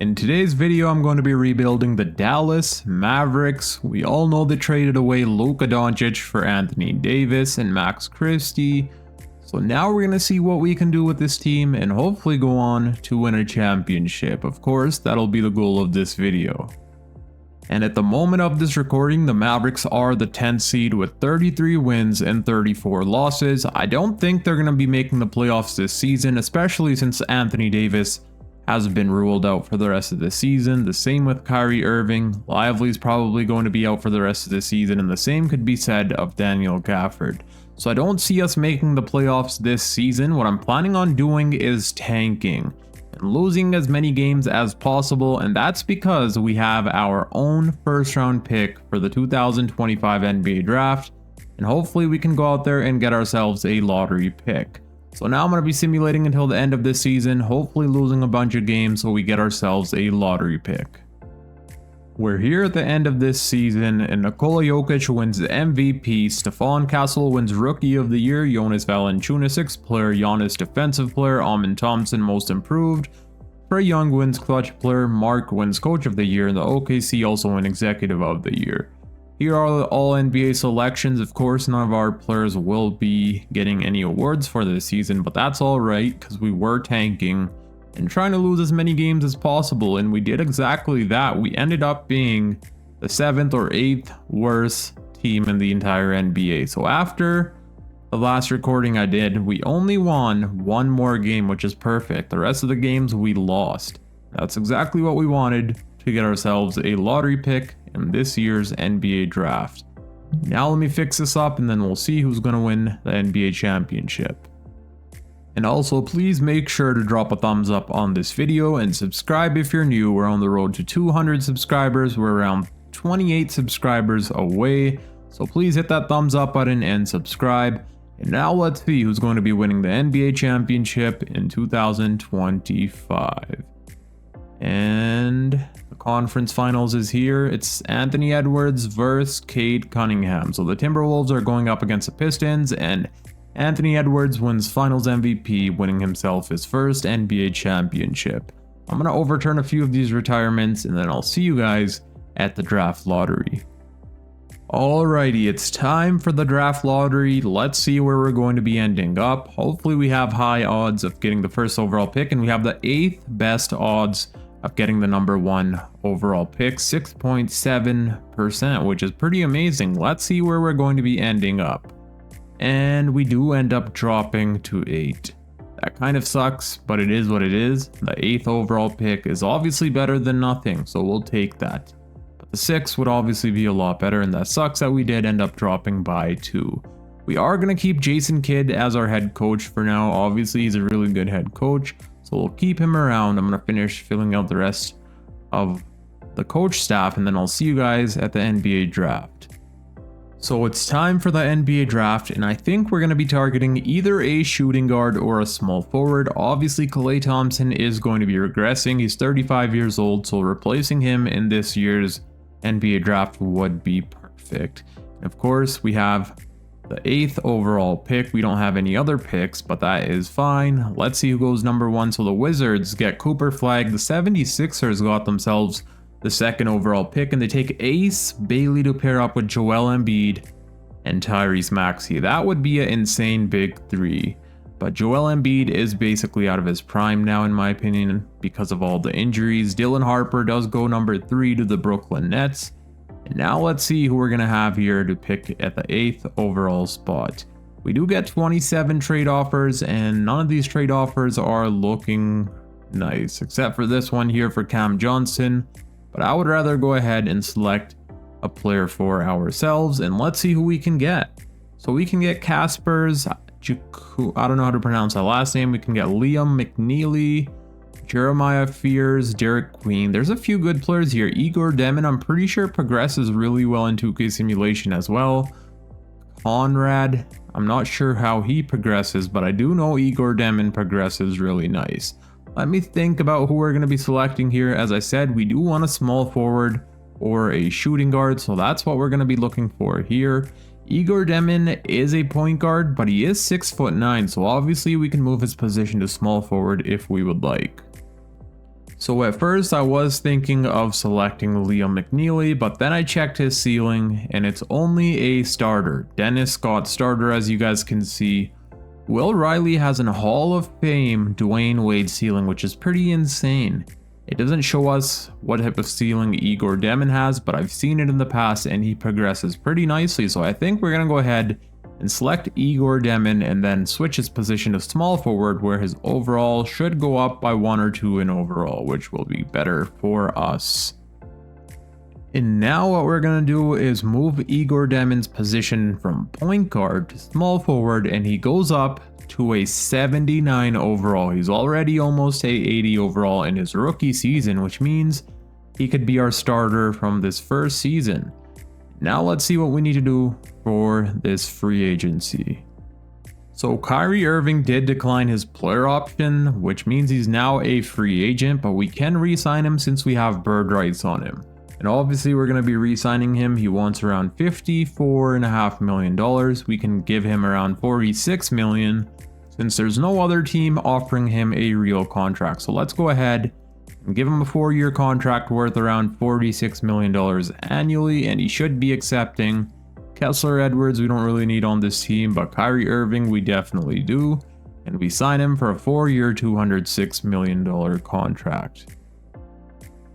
In today's video, I'm going to be rebuilding the Dallas Mavericks. We all know they traded away Luka Doncic for Anthony Davis and Max Christie. So now we're going to see what we can do with this team and hopefully go on to win a championship. Of course, that'll be the goal of this video. And at the moment of this recording, the Mavericks are the 10th seed with 33 wins and 34 losses. I don't think they're going to be making the playoffs this season, especially since Anthony Davis has been ruled out for the rest of the season. The same with Kyrie Irving. Lively's probably going to be out for the rest of the season, and the same could be said of Daniel Gafford. So I don't see us making the playoffs this season. What I'm planning on doing is tanking and losing as many games as possible, and that's because we have our own first round pick for the 2025 NBA draft, and hopefully we can go out there and get ourselves a lottery pick. So now I'm going to be simulating until the end of this season, hopefully losing a bunch of games so we get ourselves a lottery pick. We're here at the end of this season, and Nikola Jokic wins the MVP, Stephon Castle wins Rookie of the Year, Jonas Valanciunas 6th Player, Giannis Defensive Player, Amin Thompson Most Improved, Trae Young wins Clutch Player, Mark wins Coach of the Year, and the OKC also win Executive of the Year. Here are all NBA selections. Of course, none of our players will be getting any awards for this season, but that's alright because we were tanking and trying to lose as many games as possible, and we did exactly that. We ended up being the 7th or 8th worst team in the entire NBA. So after the last recording I did, we only won one more game, which is perfect. The rest of the games we lost. That's exactly what we wanted to get ourselves a lottery pick in this year's NBA draft. Now let me fix this up and then we'll see who's going to win the NBA championship. And also, please make sure to drop a thumbs up on this video and subscribe if you're new. We're on the road to 200 subscribers. We're around 28 subscribers away. So please hit that thumbs up button and subscribe. And now let's see who's going to be winning the NBA championship in 2025. And the conference finals is here. It's Anthony Edwards versus Cade Cunningham. So the Timberwolves are going up against the Pistons, and Anthony Edwards wins Finals MVP, winning himself his first NBA championship. I'm going to overturn a few of these retirements, and then I'll see you guys at the draft lottery. Alrighty, it's time for the draft lottery. Let's see where we're going to be ending up. Hopefully we have high odds of getting the first overall pick, and we have the 8th best odds of getting the number 1 overall pick, 6.7%, which is pretty amazing. Let's see where we're going to be ending up. And we do end up dropping to 8. That kind of sucks, but it is what it is. The 8th overall pick is obviously better than nothing, so we'll take that. But the 6th would obviously be a lot better, and that sucks that we did end up dropping by 2. We are going to keep Jason Kidd as our head coach for now. Obviously, he's a really good head coach, so we'll keep him around. I'm going to finish filling out the rest of the coach staff, and then I'll see you guys at the NBA draft. So it's time for the NBA draft, and I think we're going to be targeting either a shooting guard or a small forward. Obviously, Klay Thompson is going to be regressing. He's 35 years old, so replacing him in this year's NBA draft would be perfect. And of course, we have the 8th overall pick. We don't have any other picks, but that is fine. Let's see who goes number 1. So the Wizards get Cooper Flag. The 76ers got themselves the 2nd overall pick, and they take Ace Bailey to pair up with Joel Embiid and Tyrese Maxey. That would be an insane big 3. But Joel Embiid is basically out of his prime now, in my opinion, because of all the injuries. Dylan Harper does go number 3 to the Brooklyn Nets. And now let's see who we're going to have here to pick at the 8th overall spot. We do get 27 trade offers, and none of these trade offers are looking nice, except for this one here for Cam Johnson. But I would rather go ahead and select a player for ourselves, and let's see who we can get. So we can get Caspers, I don't know how to pronounce that last name. We can get Liam McNeely, Jeremiah Fears, Derek Queen. There's a few good players here. Igor Demon, I'm pretty sure progresses really well in 2K Simulation as well. Conrad, I'm not sure how he progresses, but I do know Igor Demon progresses really nice. Let me think about who we're going to be selecting here. As I said, we do want a small forward or a shooting guard, so that's what we're going to be looking for here. Igor Demon is a point guard, but he is 6'9", so obviously we can move his position to small forward if we would like. So at first I was thinking of selecting Liam McNeely, but then I checked his ceiling and it's only a starter. Dennis Scott starter, as you guys can see. Will Riley has an Hall of Fame Dwayne Wade ceiling, which is pretty insane. It doesn't show us what type of ceiling Igor Demon has, but I've seen it in the past and he progresses pretty nicely. So I think we're going to go ahead and select Igor Demon and then switch his position to small forward, where his overall should go up by 1 or 2 in overall, which will be better for us. And now what we're going to do is move Igor Demon's position from point guard to small forward, and he goes up to a 79 overall. He's already almost a 80 overall in his rookie season, which means he could be our starter from this first season. Now let's see what we need to do for this free agency. So Kyrie Irving did decline his player option, which means he's now a free agent, but we can re-sign him since we have bird rights on him. And obviously we're going to be re-signing him. He wants around $54.5 million. We can give him around $46 million since there's no other team offering him a real contract. So let's go ahead and give him a 4-year contract worth around $46 million annually, and he should be accepting. Kessler Edwards we don't really need on this team, but Kyrie Irving we definitely do. And we sign him for a 4-year $206 million contract.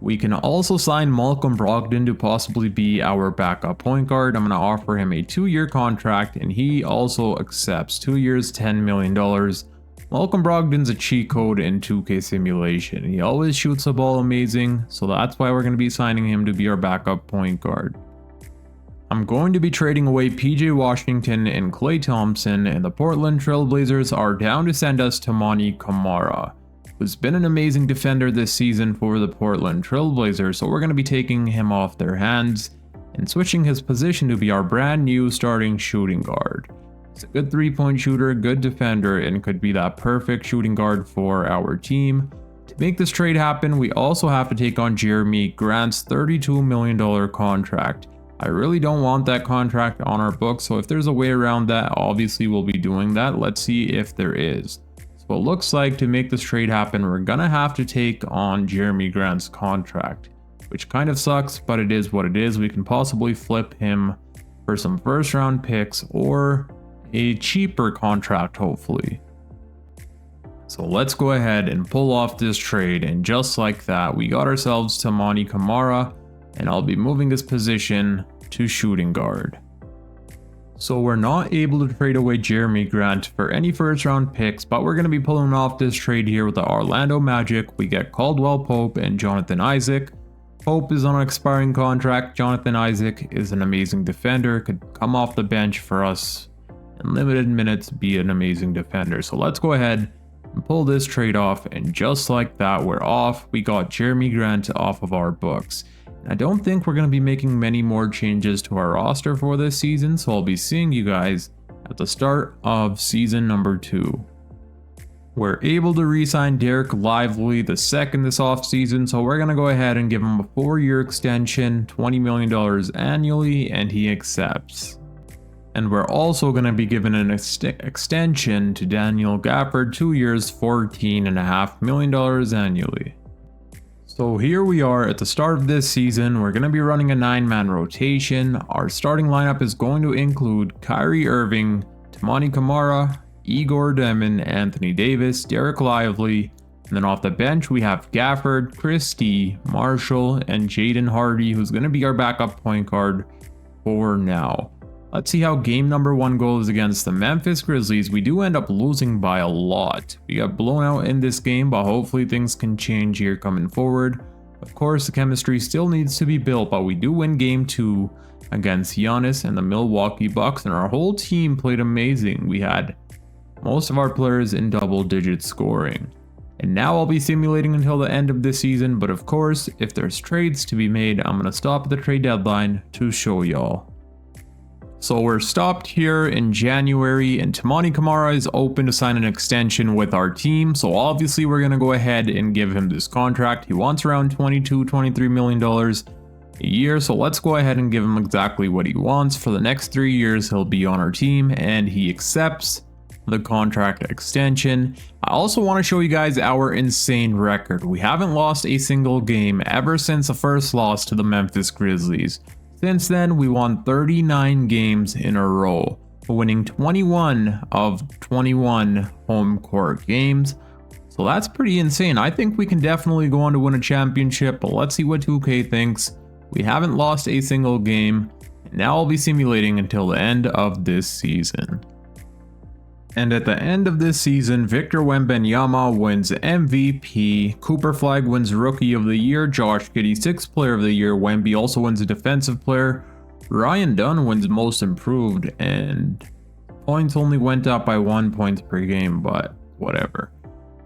We can also sign Malcolm Brogdon to possibly be our backup point guard. I'm going to offer him a 2-year contract and he also accepts. 2 years, $10 million. Malcolm Brogdon's a cheat code in 2K simulation. He always shoots the ball amazing, so that's why we're going to be signing him to be our backup point guard. I'm going to be trading away PJ Washington and Klay Thompson, and the Portland Trail Blazers are down to send us Toumani Camara, who's been an amazing defender this season for the Portland Trail Blazers, so we're going to be taking him off their hands and switching his position to be our brand new starting shooting guard. He's a good 3-point shooter, good defender, and could be that perfect shooting guard for our team. To make this trade happen, we also have to take on Jeremy Grant's $32 million contract. I really don't want that contract on our books, so if there's a way around that, obviously we'll be doing that. Let's see if there is. So it looks like to make this trade happen, we're gonna have to take on Jeremy Grant's contract, which kind of sucks, but it is what it is. We can possibly flip him for some first round picks or a cheaper contract, hopefully. So let's go ahead and pull off this trade, and just like that, we got ourselves Toumani Camara, and I'll be moving his position to shooting guard. So we're not able to trade away Jeremy Grant for any first round picks, but we're going to be pulling off this trade here with the Orlando Magic. We get Caldwell Pope and Jonathan Isaac. Pope is on an expiring contract. Jonathan Isaac is an amazing defender, could come off the bench for us in limited minutes, be an amazing defender. So let's go ahead and pull this trade off, and just like that, we're off. We got Jeremy Grant off of our books. I don't think we're going to be making many more changes to our roster for this season, so I'll be seeing you guys at the start of season number 2. We're able to re-sign Derek Lively the second this offseason, so we're going to go ahead and give him a 4-year extension, $20 million annually, and he accepts. And we're also going to be given an extension to Daniel Gafford, 2 years, $14.5 million annually. So here we are at the start of this season. We're going to be running a 9-man rotation. Our starting lineup is going to include Kyrie Irving, Toumani Camara, Igor Demon, Anthony Davis, Derek Lively, and then off the bench we have Gafford, Christie, Marshall, and Jaden Hardy, who's going to be our backup point guard for now. Let's see how game number 1 goes against the Memphis Grizzlies. We do end up losing by a lot. We got blown out in this game, but hopefully things can change here coming forward. Of course, the chemistry still needs to be built, but we do win game 2 against Giannis and the Milwaukee Bucks, and our whole team played amazing. We had most of our players in double-digit scoring. And now I'll be simulating until the end of this season, but of course, if there's trades to be made, I'm going to stop at the trade deadline to show y'all. So we're stopped here in January, and Toumani Camara is open to sign an extension with our team. So obviously we're going to go ahead and give him this contract. He wants around $23 million a year. So let's go ahead and give him exactly what he wants. For the next 3 years, he'll be on our team, and he accepts. the contract extension. I also want to show you guys our insane record. We haven't lost a single game ever since the first loss to the Memphis Grizzlies. Since then, we won 39 games in a row, winning 21 of 21 home court games. So that's pretty insane. I think we can definitely go on to win a championship, but let's see what 2K thinks. We haven't lost a single game. Now I'll be simulating until the end of this season. And at the end of this season, Victor Wembanyama wins MVP, Cooper Flag wins Rookie of the Year, Josh Giddey 6th Player of the Year, Wemby also wins a Defensive Player, Ryan Dunn wins Most Improved, and points only went up by 1 point per game, but whatever.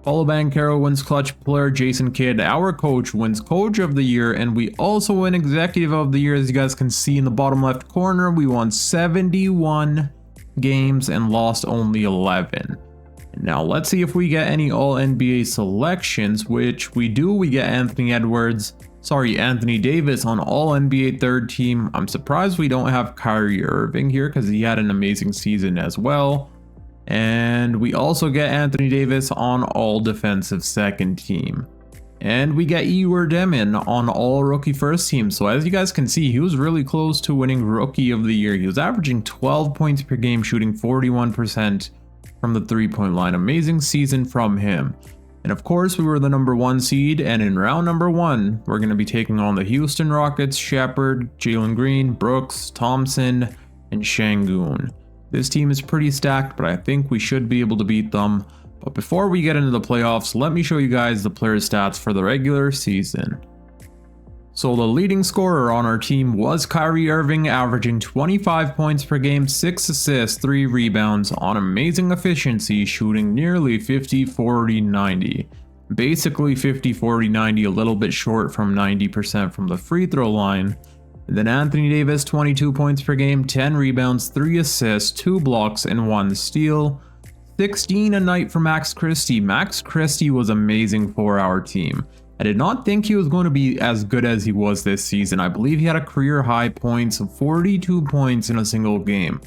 Paulo Banchero wins Clutch Player, Jason Kidd, our coach, wins Coach of the Year, and we also win Executive of the Year. As you guys can see in the bottom left corner, we won 71 games and lost only 11. Now let's see if we get any All-NBA selections, which we do. We get Anthony Davis on All-NBA third team. I'm surprised we don't have Kyrie Irving here because he had an amazing season as well. And we also get Anthony Davis on All-Defensive second team. And we get Igor Demin on All-Rookie first team. So as you guys can see, he was really close to winning Rookie of the Year. He was averaging 12 points per game, shooting 41% from the three-point line. Amazing season from him. And of course, we were the #1 seed. And in round #1, we're going to be taking on the Houston Rockets, Shepard, Jalen Green, Brooks, Thompson, and Şengün. This team is pretty stacked, but I think we should be able to beat them. But before we get into the playoffs, let me show you guys the player stats for the regular season. So the leading scorer on our team was Kyrie Irving, averaging 25 points per game, 6 assists, 3 rebounds on amazing efficiency, shooting nearly 50-40-90. Basically 50-40-90, a little bit short from 90% from the free throw line. And then Anthony Davis, 22 points per game, 10 rebounds, 3 assists, 2 blocks, and 1 steal. 16 a night for Max Christie. Max Christie was amazing for our team. I did not think he was going to be as good as he was this season. I believe he had a career high points of 42 points in a single game.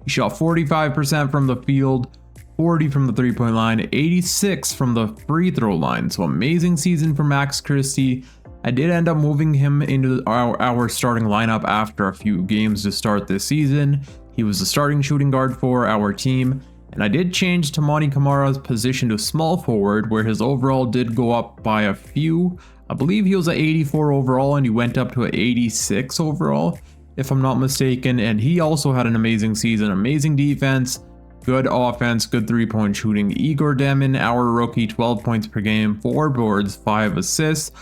He shot 45% from the field, 40 from the three-point line, 86 from the free throw line. So amazing season for Max Christie. I did end up moving him into our starting lineup after a few games to start this season. He was the starting shooting guard for our team. And I did change Toumani Camara's position to small forward, where his overall did go up by a few. I believe he was at 84 overall and he went up to an 86 overall, if I'm not mistaken. And he also had an amazing season, amazing defense, good offense, good three-point shooting. Igor Demin, our rookie, 12 points per game, 4 boards, 5 assists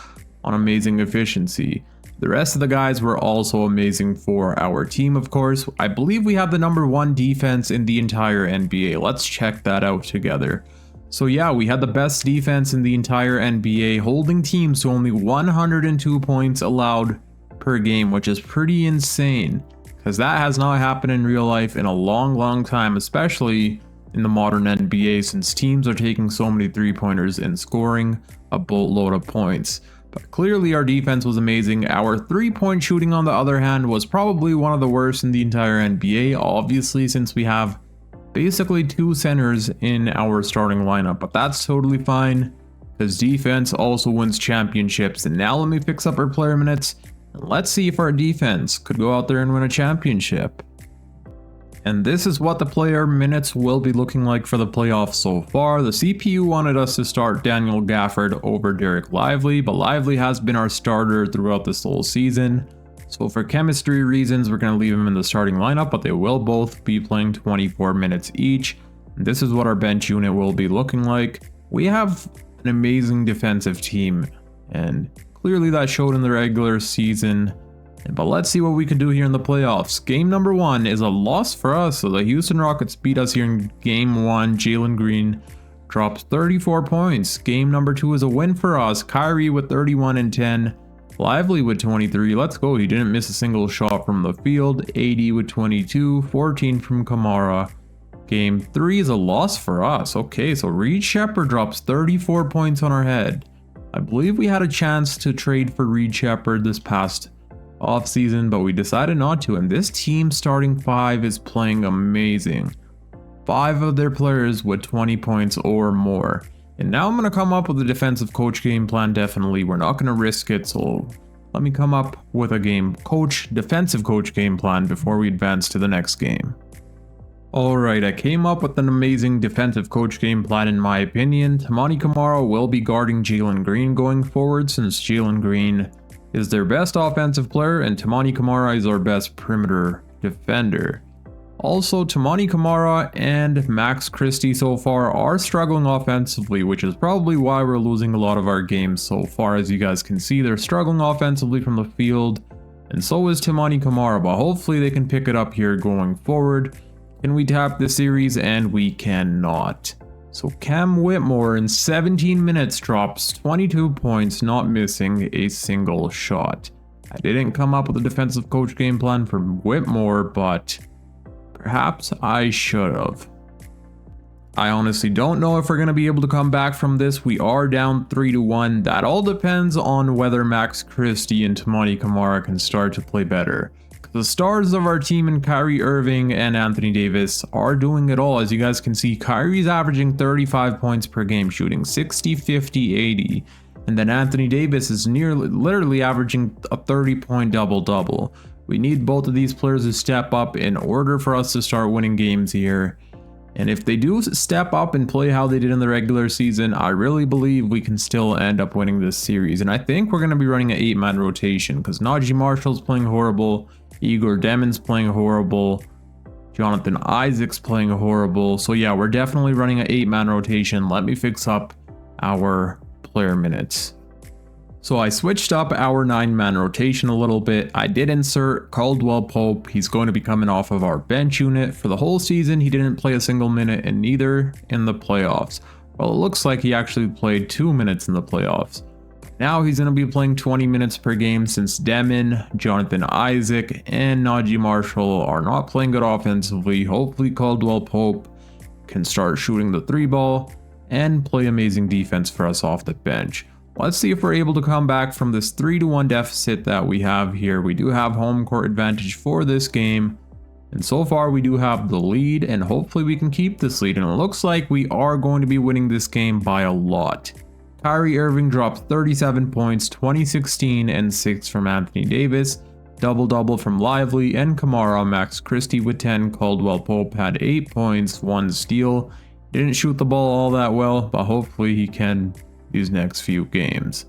on amazing efficiency. The rest of the guys were also amazing for our team, of course. I believe we have the #1 defense in the entire NBA. Let's check that out together. So yeah, we had the best defense in the entire NBA, holding teams to only 102 points allowed per game, which is pretty insane, because that has not happened in real life in a long time, especially in the modern NBA, since teams are taking so many three-pointers and scoring a boatload of points. But clearly our defense was amazing. Our three-point shooting, on the other hand, was probably one of the worst in the entire NBA, obviously, since we have basically 2 centers in our starting lineup. But that's totally fine, because defense also wins championships. And now let me fix up our player minutes, and let's see if our defense could go out there and win a championship. And this is what the player minutes will be looking like for the playoffs so far. The CPU wanted us to start Daniel Gafford over Derek Lively, but Lively has been our starter throughout this whole season. So for chemistry reasons, we're going to leave him in the starting lineup, but they will both be playing 24 minutes each. And this is what our bench unit will be looking like. We have an amazing defensive team, and clearly that showed in the regular season. But let's see what we can do here in the playoffs. Game #1 is a loss for us. So the Houston Rockets beat us here in game 1. Jalen Green drops 34 points. Game #2 is a win for us. Kyrie with 31 and 10. Lively with 23. Let's go. He didn't miss a single shot from the field. AD with 22. 14 from Camara. Game 3 is a loss for us. Okay, so Reed Shepard drops 34 points on our head. I believe we had a chance to trade for Reed Shepard this past offseason, but we decided not to, and this team starting 5 is playing amazing. 5 of their players with 20 points or more. And now I'm going to come up with a defensive coach game plan. Definitely, we're not going to risk it, so let me come up with a defensive coach game plan before we advance to the next game. Alright, I came up with an amazing defensive coach game plan in my opinion. Toumani Camara will be guarding Jalen Green going forward, since Jalen Green is their best offensive player and Toumani Camara is our best perimeter defender. Also, Toumani Camara and Max Christie so far are struggling offensively, which is probably why we're losing a lot of our games so far. As you guys can see, they're struggling offensively from the field, and so is Toumani Camara, but hopefully they can pick it up here going forward. Can we tap the series? And we cannot. So Cam Whitmore in 17 minutes drops 22 points, not missing a single shot. I didn't come up with a defensive coach game plan for Whitmore, but perhaps I should have. I honestly don't know if we're going to be able to come back from this. We are down 3-1. That all depends on whether Max Christie and Toumani Camara can start to play better. The stars of our team in Kyrie Irving and Anthony Davis are doing it all. As you guys can see, Kyrie's averaging 35 points per game, shooting 60, 50, 80. And then Anthony Davis is literally averaging a 30-point double-double. We need both of these players to step up in order for us to start winning games here. And if they do step up and play how they did in the regular season, I really believe we can still end up winning this series. And I think we're going to be running an 8-man rotation because Najee Marshall's playing horrible, Igor Demon's playing horrible, Jonathan Isaac's playing horrible. So yeah, we're definitely running an 8-man rotation. Let me fix up our player minutes. So I switched up our 9-man rotation a little bit. I did insert Caldwell Pope. He's going to be coming off of our bench unit. For the whole season, he didn't play a single minute, and neither in the playoffs. Well, it looks like he actually played 2 minutes in the playoffs. Now he's going to be playing 20 minutes per game since Demon, Jonathan Isaac, and Najee Marshall are not playing good offensively. Hopefully Caldwell Pope can start shooting the 3-ball and play amazing defense for us off the bench. Let's see if we're able to come back from this 3-1 deficit that we have here. We do have home court advantage for this game, and so far we do have the lead, and hopefully we can keep this lead, and it looks like we are going to be winning this game by a lot. Kyrie Irving dropped 37 points, 20, 16, and 6 from Anthony Davis. Double-double from Lively and Camara. Max Christie with 10. Caldwell Pope had 8 points, 1 steal. Didn't shoot the ball all that well, but hopefully he can these next few games.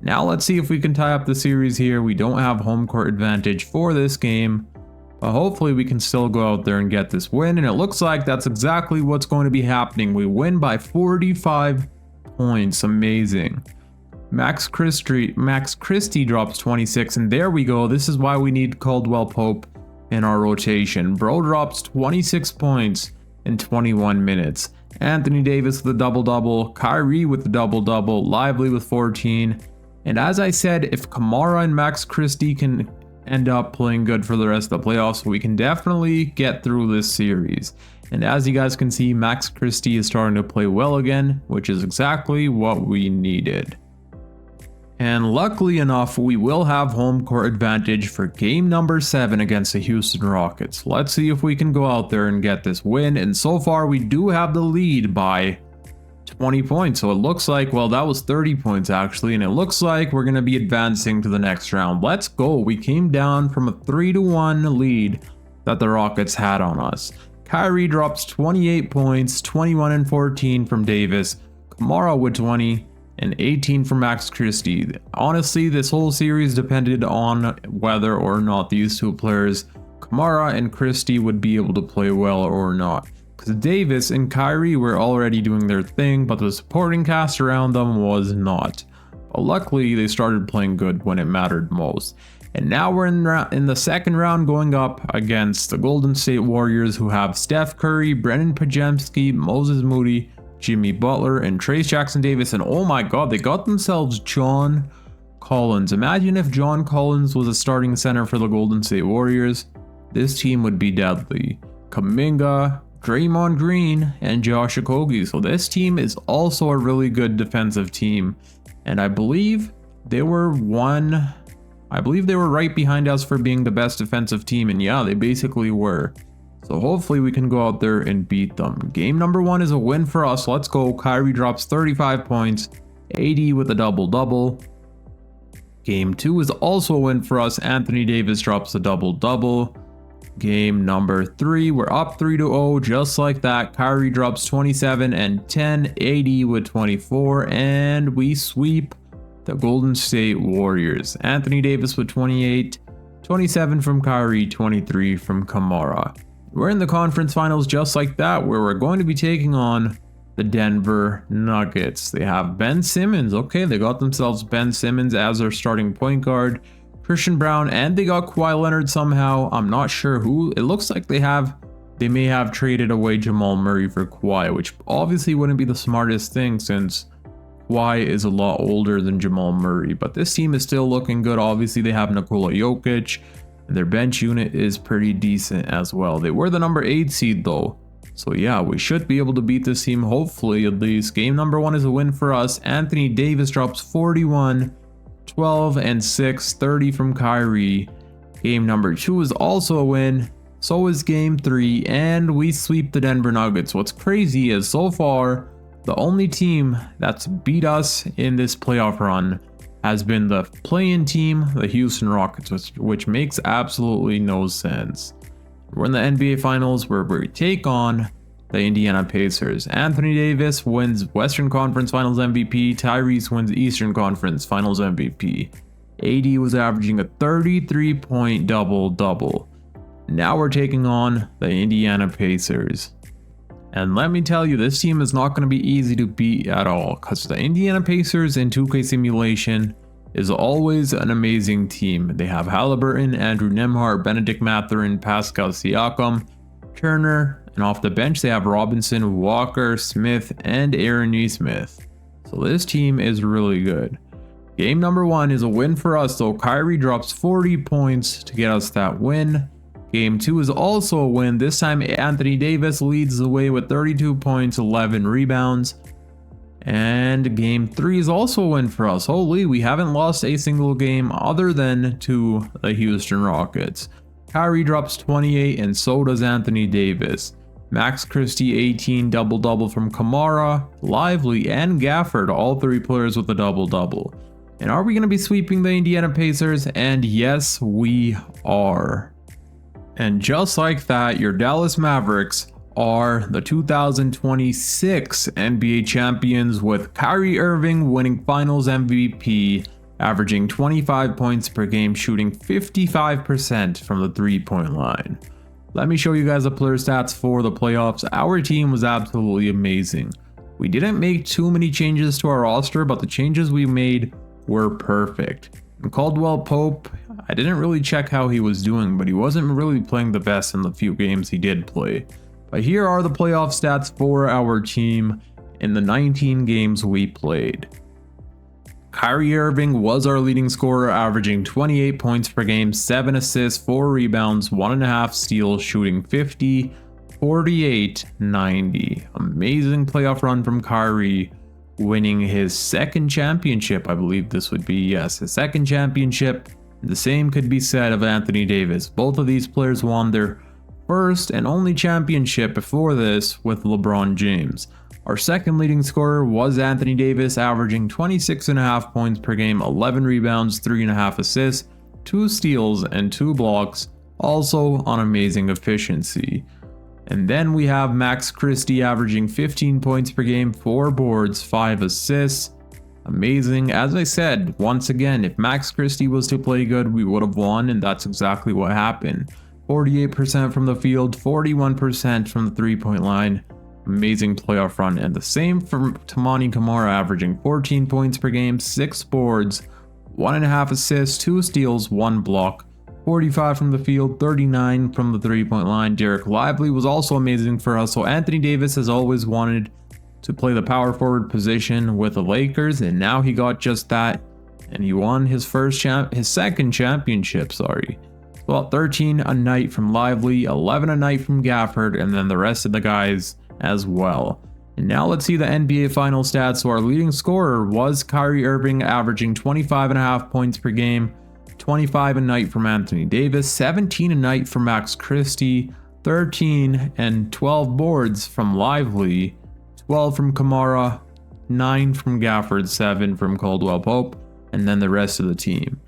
Now let's see if we can tie up the series here. We don't have home court advantage for this game, but hopefully we can still go out there and get this win, and it looks like that's exactly what's going to be happening. We win by 45 points. Amazing. Max Christie drops 26, and there we go. This is why we need Caldwell Pope in our rotation. Bro drops 26 points in 21 minutes. Anthony Davis with a double-double, Kyrie with a double-double, Lively with 14. And as I said, if Camara and Max Christie can end up playing good for the rest of the playoffs, we can definitely get through this series. And as you guys can see, Max Christie is starting to play well again, which is exactly what we needed. And luckily enough, we will have home court advantage for game number 7 against the Houston Rockets. Let's see if we can go out there and get this win. And so far, we do have the lead by 20 points. So it looks like, well, that was 30 points actually. And it looks like we're going to be advancing to the next round. Let's go. We came down from a 3-1 lead that the Rockets had on us. Kyrie drops 28 points, 21 and 14 from Davis. Camara with 20. And 18 from Max Christie. Honestly, this whole series depended on whether or not these two players, Camara and Christie, would be able to play well or not. Because Davis and Kyrie were already doing their thing, but the supporting cast around them was not. But luckily, they started playing good when it mattered most. And now we're in the second round going up against the Golden State Warriors, who have Steph Curry, Brennan Pajemski, Moses Moody, Jimmy Butler, and Trayce Jackson-Davis, and oh my god, they got themselves John Collins. Imagine if John Collins was a starting center for the Golden State Warriors. This team would be deadly. Kuminga, Draymond Green, and Josh Okogie. So this team is also a really good defensive team, and I believe they were right behind us for being the best defensive team, and yeah, they basically were. So So hopefully we can go out there and beat them. Game number 1 is a win for us. Let's go. Kyrie drops 35 points, 80 with a double-double. Game 2 is also a win for us. Anthony Davis drops a double-double. Game number 3, we're up 3-0 just like that. Kyrie drops 27 and 10, 80 with 24, and we sweep the Golden State Warriors. Anthony Davis with 28, 27 from Kyrie, 23 from Kamara. We're in the conference finals just like that, where we're going to be taking on the Denver Nuggets. They have Ben Simmons. Okay, they got themselves Ben Simmons as their starting point guard. Christian Brown, and they got Kawhi Leonard somehow. I'm not sure who. It looks like they may have traded away Jamal Murray for Kawhi, which obviously wouldn't be the smartest thing since Kawhi is a lot older than Jamal Murray. But this team is still looking good. Obviously, they have Nikola Jokic. Their bench unit is pretty decent as well. They were the number 8 seed though. So yeah, we should be able to beat this team, hopefully at least. Game number 1 is a win for us. Anthony Davis drops 41, 12 and 6, 30 from Kyrie. Game number 2 is also a win. So is game 3, and we sweep the Denver Nuggets. What's crazy is so far, the only team that's beat us in this playoff run has been the play-in team, the Houston Rockets, which makes absolutely no sense. We're in the NBA Finals where we take on the Indiana Pacers. Anthony Davis wins Western Conference Finals MVP. Tyrese wins Eastern Conference Finals MVP. AD was averaging a 33-point double-double. Now we're taking on the Indiana Pacers. And let me tell you, this team is not going to be easy to beat at all, because the Indiana Pacers in 2K Simulation is always an amazing team. They have Halliburton, Andrew Nembhard, Benedict Mathurin, Pascal Siakam, Turner, and off the bench they have Robinson, Walker, Smith, and Aaron Nesmith. So this team is really good. Game number 1 is a win for us, though. Kyrie drops 40 points to get us that win. Game 2 is also a win. This time Anthony Davis leads the way with 32 points, 11 rebounds. And game 3 is also a win for us. Holy, we haven't lost a single game other than to the Houston Rockets. Kyrie drops 28 and so does Anthony Davis. Max Christie 18, double-double from Kamara, Lively, and Gafford, all 3 players with a double-double. And are we going to be sweeping the Indiana Pacers? And yes, we are. And just like that, your Dallas Mavericks are the 2026 NBA champions, with Kyrie Irving winning Finals MVP, averaging 25 points per game, shooting 55% from the 3-point line. Let me show you guys the player stats for the playoffs. Our team was absolutely amazing. We didn't make too many changes to our roster, but the changes we made were perfect. And Caldwell Pope, I didn't really check how he was doing, but he wasn't really playing the best in the few games he did play. But here are the playoff stats for our team in the 19 games we played. Kyrie Irving was our leading scorer, averaging 28 points per game, 7 assists, 4 rebounds, 1.5 steals, shooting 50, 48, 90. Amazing playoff run from Kyrie, winning his 2nd championship. I believe this would be, yes, his 2nd championship. The same could be said of Anthony Davis. Both of these players won their first and only championship before this with LeBron James. Our 2nd leading scorer was Anthony Davis, averaging 26.5 points per game, 11 rebounds, 3.5 assists, 2 steals, and 2 blocks, also on amazing efficiency. And then we have Max Christie averaging 15 points per game, 4 boards, 5 assists. Amazing. As I said, once again, if Max Christie was to play good, we would have won, and that's exactly what happened. 48% from the field, 41% from the 3-point line. Amazing playoff run. And the same for Toumani Camara, averaging 14 points per game, 6 boards, 1.5 assists, 2 steals, 1 block. 45 from the field, 39 from the 3-point line. Derek Lively was also amazing for us. So Anthony Davis has always wanted to play the power forward position with the Lakers, and now he got just that, and he won his 2nd championship. Well, 13 a night from Lively, 11 a night from Gafford, and then the rest of the guys as well. And now let's see the NBA final stats. So our leading scorer was Kyrie Irving, averaging 25.5 points per game, 25 a night from Anthony Davis, 17 a night from Max Christie, 13 and 12 boards from Lively, 12 from Kamara, 9 from Gafford, 7 from Caldwell Pope, and then the rest of the team.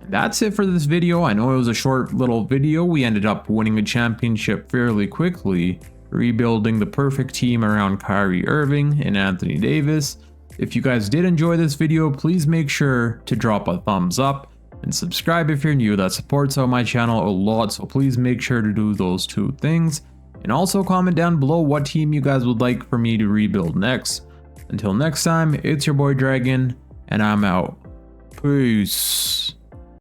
And that's it for this video. I know it was a short little video. We ended up winning a championship fairly quickly, rebuilding the perfect team around Kyrie Irving and Anthony Davis. If you guys did enjoy this video, please make sure to drop a thumbs up and subscribe if you're new. That supports out my channel a lot, so please make sure to do those two things. And also comment down below what team you guys would like for me to rebuild next. Until next time, it's your boy Dragon, and I'm out. Peace.